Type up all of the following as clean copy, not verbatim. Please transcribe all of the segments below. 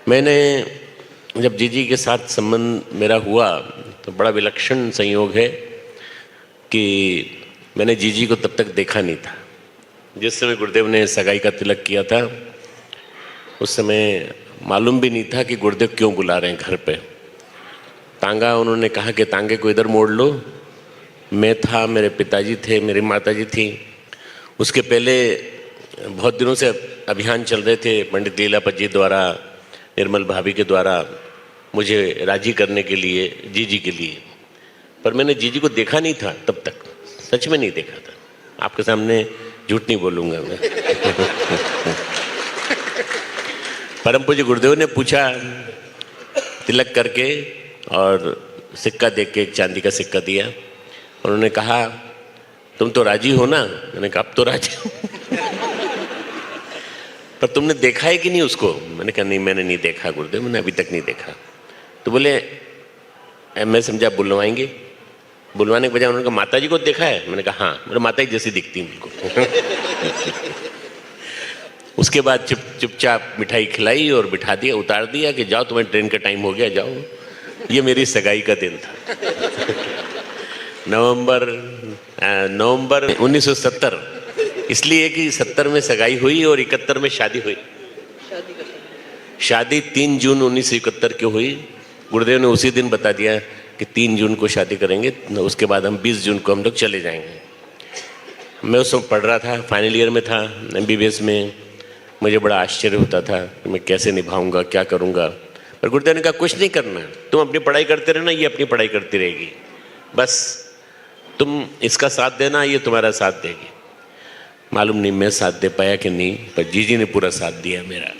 मैंने जब जीजी के साथ संबंध मेरा हुआ तो बड़ा विलक्षण संयोग है कि मैंने जीजी को तब तक देखा नहीं था। जिस समय गुरुदेव ने सगाई का तिलक किया था उस समय मालूम भी नहीं था कि गुरुदेव क्यों बुला रहे हैं घर पे। तांगा उन्होंने कहा कि तांगे को इधर मोड़ लो। मैं था, मेरे पिताजी थे, मेरी माताजी थी। उसके पहले बहुत दिनों से अभियान चल रहे थे पंडित लीलापत जी द्वारा, निर्मल भाभी के द्वारा मुझे राजी करने के लिए, जीजी के लिए। पर मैंने जीजी को देखा नहीं था तब तक, सच में नहीं देखा था। आपके सामने झूठ नहीं बोलूँगा मैं। परम पूज्य गुरुदेव ने पूछा तिलक करके और सिक्का देख के, एक चांदी का सिक्का दिया। उन्होंने कहा तुम तो राजी हो ना? मैंने कहा अब तो राजी हूँ। पर तुमने देखा है कि नहीं उसको? मैंने कहा नहीं, मैंने नहीं देखा गुरुदेव, मैंने अभी तक नहीं देखा। तो बोले मैं समझा बुलवाएंगे। बुलवाने के बजाय उन्होंने कहा माता जी को देखा है? मैंने कहा हाँ। मेरे माता जी जैसी दिखती हैं बिल्कुल। उसके बाद चुपचाप मिठाई खिलाई और बिठा दिया, उतार दिया कि जाओ तुम्हें ट्रेन का टाइम हो गया, जाओ। ये मेरी सगाई का दिन था। नवंबर 1970, इसलिए कि 70 में सगाई हुई और 71 में शादी हुई। शादी 3 जून 1971 की हुई। गुरुदेव ने उसी दिन बता दिया कि 3 जून को शादी करेंगे, उसके बाद हम 20 जून को हम लोग चले जाएंगे। मैं उस समय पढ़ रहा था, फाइनल ईयर में था MBBS में। मुझे बड़ा आश्चर्य होता था कि मैं कैसे निभाऊंगा, क्या करूंगा। पर गुरुदेव ने कहा कुछ नहीं करना, तुम अपनी पढ़ाई करते रहना, ये अपनी पढ़ाई करती रहेगी, बस तुम इसका साथ देना, ये तुम्हारा साथ देगी। मालूम नहीं मैं साथ दे पाया कि नहीं, पर जीजी ने पूरा साथ दिया, मेरा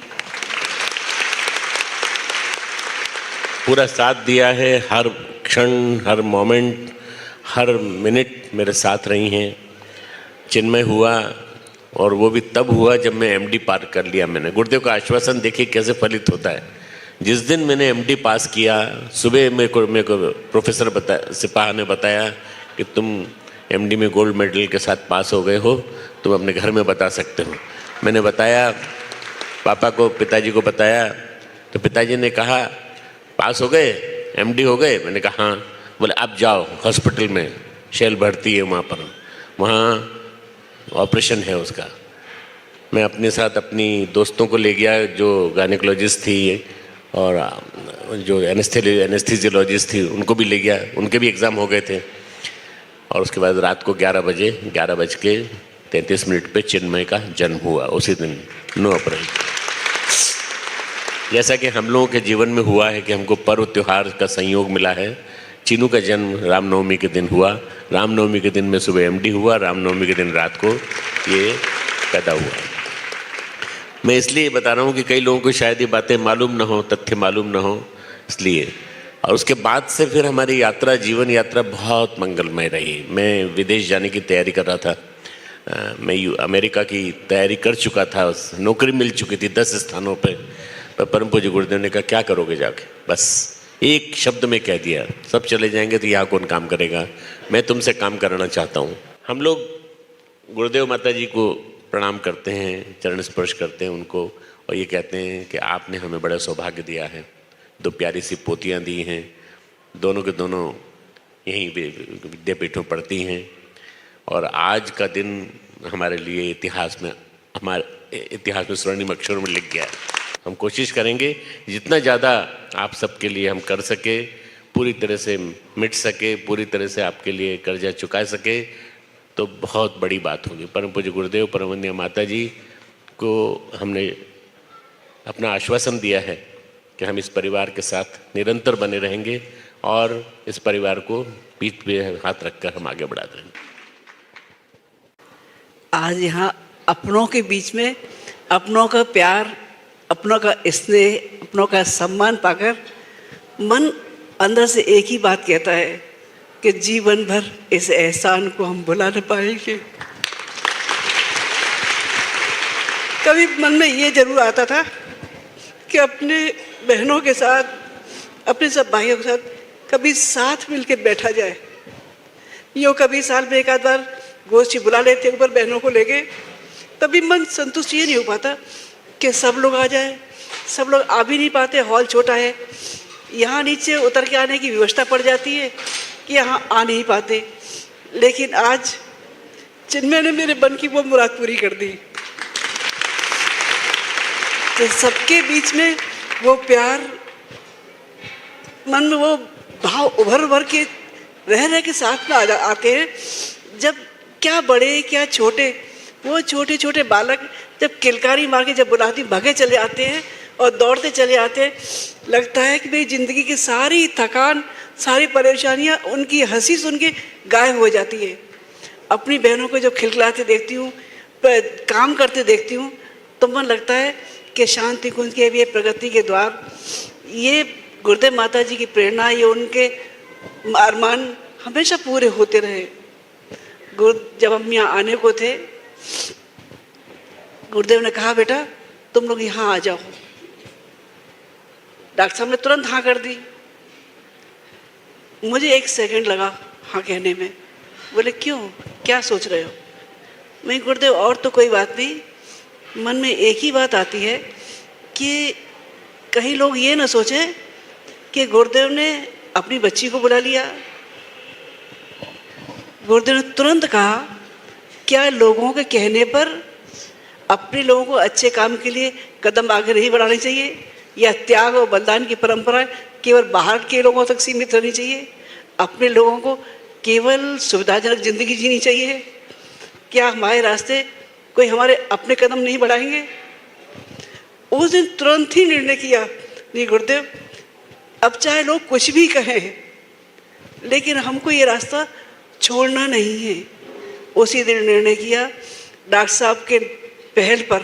पूरा साथ दिया है। हर क्षण, हर मोमेंट, हर मिनट मेरे साथ रही हैं। चिन्मय हुआ और वो भी तब हुआ जब मैं MD पार कर लिया। मैंने गुरुदेव का आश्वासन देखिए कैसे फलित होता है। जिस दिन मैंने MD पास किया, सुबह मेरे को प्रोफेसर सिपाहा ने बताया कि तुम MD में गोल्ड मेडल के साथ पास हो गए हो, तुम अपने घर में बता सकते हो। मैंने बताया पापा को, पिताजी को बताया, तो पिताजी ने कहा पास हो गए, MD हो गए? मैंने कहा हाँ। बोले अब जाओ हॉस्पिटल में, शैल भर्ती है वहाँ पर, वहाँ ऑपरेशन है उसका। मैं अपने साथ अपनी दोस्तों को ले गया जो गायनेकोलॉजिस्ट थी और जो एनेस्थीजियोलॉजिस्ट थी, उनको भी ले गया। उनके भी एग्ज़ाम हो गए थे। और उसके बाद रात को 11:33 पे चिन्मय का जन्म हुआ, उसी दिन 9 अप्रैल। जैसा कि हम लोगों के जीवन में हुआ है कि हमको पर्व त्योहार का संयोग मिला है। चीनू का जन्म रामनवमी के दिन हुआ, रामनवमी के दिन में सुबह MD हुआ, रामनवमी के दिन रात को ये पैदा हुआ। मैं इसलिए बता रहा हूँ कि कई लोगों को शायद ये बातें मालूम ना हो, तथ्य मालूम ना हो, इसलिए। और उसके बाद से फिर हमारी यात्रा, जीवन यात्रा बहुत मंगलमय रही। मैं विदेश जाने की तैयारी कर रहा था। मैं अमेरिका की तैयारी कर चुका था, नौकरी मिल चुकी थी 10 स्थानों पे। पर परम पूज्य गुरुदेव ने कहा क्या करोगे जाके? बस एक शब्द में कह दिया, सब चले जाएंगे तो यहाँ कौन काम करेगा, मैं तुमसे काम कराना चाहता हूँ। हम लोग गुरुदेव माता जी को प्रणाम करते हैं, चरण स्पर्श करते हैं उनको, और ये कहते हैं कि आपने हमें बड़ा सौभाग्य दिया है। 2 प्यारी सी पोतियाँ दी हैं, दोनों के दोनों यहीं विद्यापीठों पढ़ती हैं। और आज का दिन हमारे लिए इतिहास में स्वर्णिम अक्षरों में लिख गया है। हम कोशिश करेंगे जितना ज़्यादा आप सबके लिए हम कर सके, पूरी तरह से मिट सके, पूरी तरह से आपके लिए कर्जा चुका सके, तो बहुत बड़ी बात होगी। परम पूज्य गुरुदेव, परम वंदनीय माता जी को हमने अपना आश्वासन दिया है कि हम इस परिवार के साथ निरंतर बने रहेंगे और इस परिवार को पीठ पे हाथ रखकर हम आगे बढ़ा देंगे। आज यहाँ अपनों के बीच में अपनों का प्यार, अपनों का स्नेह, अपनों का सम्मान पाकर मन अंदर से एक ही बात कहता है कि जीवन भर इस एहसान को हम भुला न पाएंगे। कभी मन में ये जरूर आता था कि अपने बहनों के साथ, अपने सब भाइयों के साथ कभी साथ मिलकर बैठा जाए। यूँ कभी साल में एक आध बार गोष्ठी बुला लेते ऊपर बहनों को लेके, तभी मन संतुष्ट ये नहीं हो पाता कि सब लोग आ जाए, सब लोग आ भी नहीं पाते, हॉल छोटा है, यहाँ नीचे उतर के आने की व्यवस्था पड़ जाती है कि यहाँ आ नहीं पाते। लेकिन आज चिन्मय ने मेरे मन की वो मुराद पूरी कर दी। तो सबके बीच में वो प्यार, मन में वो भाव उभर उभर के रह के साथ में आते हैं। जब क्या बड़े क्या छोटे, वो छोटे छोटे बालक जब किलकारी मार के जब बुलाती भागे चले आते हैं और दौड़ते चले आते हैं, लगता है कि मेरी ज़िंदगी की सारी थकान, सारी परेशानियां उनकी हंसी सुन के गायब हो जाती है। अपनी बहनों को जब खिलखिलाते देखती हूँ, काम करते देखती हूँ, तो मन लगता है कि शांति कुंज के भी प्रगति के द्वार, ये गुरुदेव माता जी की प्रेरणा, ये उनके अरमान हमेशा पूरे होते रहे। जब हम यहाँ आने को थे, गुरुदेव ने कहा बेटा तुम लोग यहाँ आ जाओ। डॉक्टर साहब ने तुरंत हाँ कर दी। मुझे 1 सेकंड लगा हाँ कहने में। बोले क्यों, क्या सोच रहे हो? मैं गुरुदेव और तो कोई बात नहीं, मन में एक ही बात आती है कि कहीं लोग ये ना सोचें कि गुरुदेव ने अपनी बच्ची को बुला लिया। गुरुदेव ने तुरंत कहा क्या लोगों के कहने पर अपने लोगों को अच्छे काम के लिए कदम आगे नहीं बढ़ाने चाहिए, या त्याग और बलिदान की परंपरा केवल बाहर के लोगों तक सीमित रहनी चाहिए? अपने लोगों को केवल सुविधाजनक जिंदगी जीनी चाहिए? क्या हमारे रास्ते कोई हमारे अपने कदम नहीं बढ़ाएंगे? उस दिन तुरंत ही निर्णय किया, नहीं गुरुदेव अब चाहे लोग कुछ भी कहें, लेकिन हमको ये रास्ता छोड़ना नहीं है। उसी दिन निर्णय किया। डॉक्टर साहब के पहल पर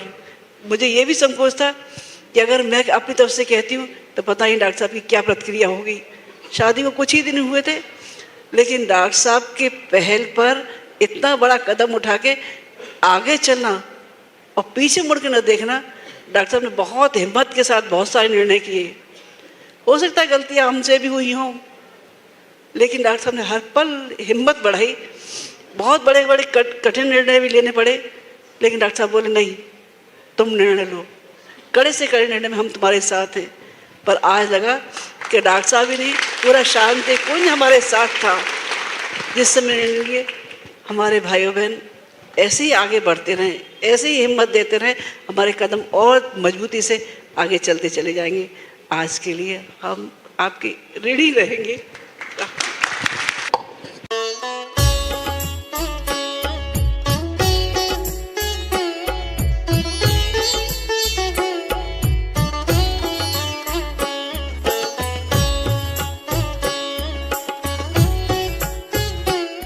मुझे ये भी संकोच था कि अगर मैं अपनी तरफ से कहती हूँ तो पता नहीं डॉक्टर साहब की क्या प्रतिक्रिया होगी। शादी को कुछ ही दिन हुए थे, लेकिन डॉक्टर साहब के पहल पर इतना बड़ा कदम उठा के आगे चलना और पीछे मुड़ के न देखना, डॉक्टर साहब ने बहुत हिम्मत के साथ बहुत सारे निर्णय किए। हो सकता है गलतियाँ हमसे भी हुई हों, लेकिन डॉक्टर साहब ने हर पल हिम्मत बढ़ाई। बहुत बड़े बड़े कठिन निर्णय भी लेने पड़े, लेकिन डॉक्टर साहब बोले नहीं तुम निर्णय लो, कड़े से कड़े निर्णय में हम तुम्हारे साथ हैं। पर आज लगा कि डॉक्टर साहब ही नहीं, पूरा शांति कुंज हमारे साथ था। जिस समय निर्णय लिए, हमारे भाइयों बहन ऐसे ही आगे बढ़ते रहें, ऐसे ही हिम्मत देते रहें, हमारे कदम और मजबूती से आगे चलते चले जाएंगे। आज के लिए हम आपकी ऋणी रहेंगे।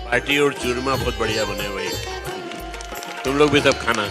पार्टी और चूरमा बहुत बढ़िया बने भाई, तुम लोग भी सब खाना।